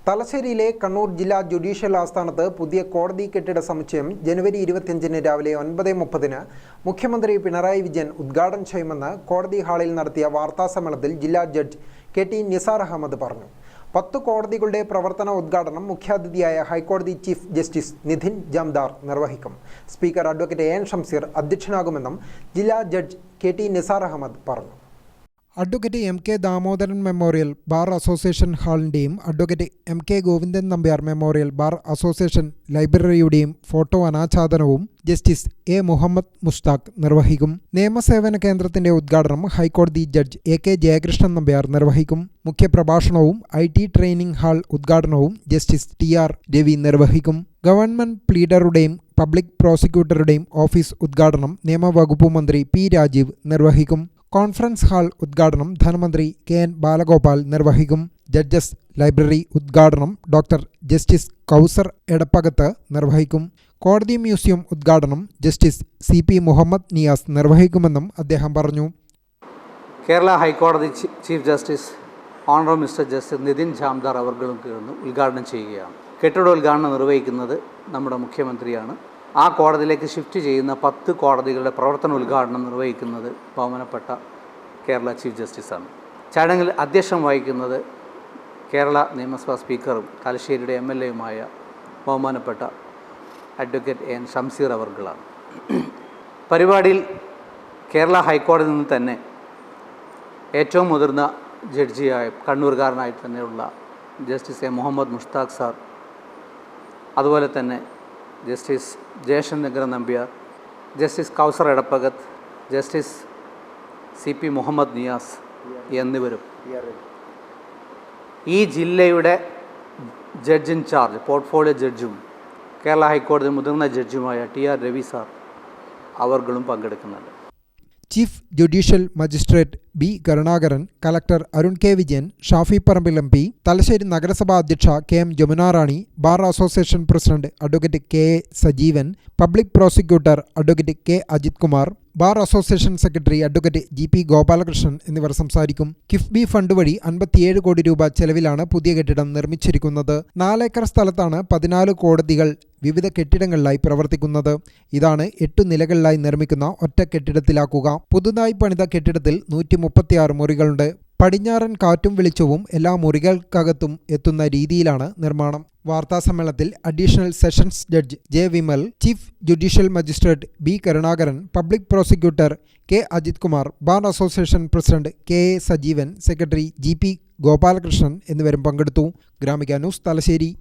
തലശ്ശേരിയിലെ കണ്ണൂർ ജില്ലാ ജുഡീഷ്യൽ ആസ്ഥാനത്ത് പുതിയ കോടതി കെട്ടിട സമുച്ചയം ജനുവരി 25-ന് രാവിലെ 9:30-ന് മുഖ്യമന്ത്രി പിണറായി വിജയൻ ഉദ്ഘാടനം ചെയ്യുമെന്ന് കോടതി ഹാളിൽ നടത്തിയ വാർത്താസമ്മേളനത്തിൽ ജില്ലാ ജഡ്ജ് കെ.ടി. നിസാർ അഹമ്മദ് പറഞ്ഞു. 10 കോടതികളുടെ പ്രവർത്തന ഉദ്ഘാടനം മുഖ്യാതിഥിയായ ഹൈക്കോടതി ചീഫ് ജസ്റ്റിസ് നിധിൻ ജാംദാർ നിർവഹിക്കും. സ്പീക്കർ അഡ്വക്കേറ്റ് എൻ ഷംസീർ അധ്യക്ഷനാകുമെന്നും ജില്ലാ ജഡ്ജ് കെ.ടി. നിസാർ അഹമ്മദ് പറഞ്ഞു. Advocate M K. Damodaran memorial bar association ഹാളിൻ്റെയും advocate M K. Govindan Nambiar memorial bar association ലൈബ്രറിയുടെയും ഫോട്ടോ അനാച്ഛാദനവും ജസ്റ്റിസ് എ. മുഹമ്മദ് മുഷ്താഖ് നിർവഹിക്കും. നിയമസേവന കേന്ദ്രത്തിന്റെ ഉദ്ഘാടനം ഹൈക്കോടതി ജഡ്ജ് എ.കെ. ജയകൃഷ്ണൻ നമ്പ്യാർ നിർവഹിക്കും. മുഖ്യപ്രഭാഷണവും ഐ.ടി. ട്രെയിനിംഗ് ഹാൾ ഉദ്ഘാടനവും ജസ്റ്റിസ് ടി.ആർ. രവി നിർവഹിക്കും. ഗവൺമെന്റ് പ്ലീഡറുടെയും പബ്ലിക് പ്രോസിക്യൂട്ടറുടെയും ഓഫീസ് ഉദ്ഘാടനം നിയമവകുപ്പ് മന്ത്രി പി. രാജീവ് നിർവഹിക്കും. കോൺഫറൻസ് ഹാൾ ഉദ്ഘാടനം ധനമന്ത്രി കെ.എൻ. ബാലഗോപാൽ നിർവഹിക്കും. ജഡ്ജസ് ലൈബ്രറി ഉദ്ഘാടനം ഡോക്ടർ ജസ്റ്റിസ് കൗസർ എടപ്പകത്ത് നിർവഹിക്കും. കോടതി മ്യൂസിയം ഉദ്ഘാടനം ജസ്റ്റിസ് സി.പി. മുഹമ്മദ് നിയാസ് നിർവഹിക്കുമെന്നും അദ്ദേഹം പറഞ്ഞു. കേരള ഹൈക്കോടതി chief Justice honourable mister Justice Nithin Jamdar അവർകളും ചേർന്ന് ഉദ്ഘാടനം ചെയ്യുകയാണ്. കെട്ടിടോദ്ഘാടനം നിർവഹിക്കുന്നത് നമ്മുടെ മുഖ്യമന്ത്രിയാണ്. ആ കോടതിയിലേക്ക് ഷിഫ്റ്റ് ചെയ്യുന്ന 10 കോടതികളുടെ പ്രവർത്തന ഉദ്ഘാടനം നിർവഹിക്കുന്നത് ബഹുമാനപ്പെട്ട കേരള ചീഫ് ജസ്റ്റിസാണ്. ചടങ്ങിൽ അധ്യക്ഷം വഹിക്കുന്നത് കേരള നിയമസഭാ സ്പീക്കറും തലശ്ശേരിയുടെ MLA-യുമായ ബഹുമാനപ്പെട്ട അഡ്വക്കേറ്റ് എൻ ഷംസീർ അവർകളാണ്. പരിപാടിയിൽ കേരള ഹൈക്കോടതിയിൽ നിന്ന് തന്നെ ഏറ്റവും മുതിർന്ന ജഡ്ജിയായ കണ്ണൂർകാരനായി തന്നെയുള്ള Justice A. Muhammed Mushtaq sir, അതുപോലെ തന്നെ Justice Jayasankaran Nambiar, Justice Kauser Edappagath, Justice C P. Muhammed Niyas എന്നിവരും ഈ ജില്ലയുടെ ജഡ്ജ് ഇൻചാർജ് പോർട്ട്ഫോളിയോ ജഡ്ജും കേരള ഹൈക്കോടതി മുതിർന്ന ജഡ്ജുമായ ടി.ആർ. രവി സാർ അവർകളും പങ്കെടുക്കുന്നുണ്ട്. Chief judicial magistrate B. Karunakaran, collector Arun K. Vijayan, Shafi Parambil MP, Thalassery നഗരസഭാ അധ്യക്ഷ K M. Jamuna Rani, bar association president advocate K A. Sajeevan, public prosecutor advocate K. Ajith Kumar, bar association secretary advocate G.P. Gopalakrishnan എന്നിവർ സംസാരിക്കും. കിഫ്ബി ഫണ്ട് വഴി 57 കോടി രൂപ ചെലവിലാണ് പുതിയ കെട്ടിടം നിർമ്മിച്ചിരിക്കുന്നത്. 4 ഏക്കർ സ്ഥലത്താണ് 14 കോടതികൾ വിവിധ കെട്ടിടങ്ങളിലായി പ്രവർത്തിക്കുന്നത്. ഇതാണ് 8 നിലകളിലായി നിർമ്മിക്കുന്ന ഒറ്റ കെട്ടിടത്തിലാക്കുക. പുതുതായി പണിത കെട്ടിടത്തിൽ 136 മുറികളുണ്ട്. പടിഞ്ഞാറൻ കാറ്റും വെളിച്ചവും എല്ലാ മുറികൾക്കകത്തും എത്തുന്ന രീതിയിലാണ് നിർമ്മാണം. വാർത്താസമ്മേളനത്തിൽ additional sessions judge J. Vimal, chief judicial magistrate B. Karunakaran, public prosecutor K. Ajith Kumar, bar association president K A. Sajeevan, secretary G.P. Gopalakrishnan എന്നിവരും പങ്കെടുത്തു. ഗ്രാമിക ന്യൂസ്, തലശ്ശേരി.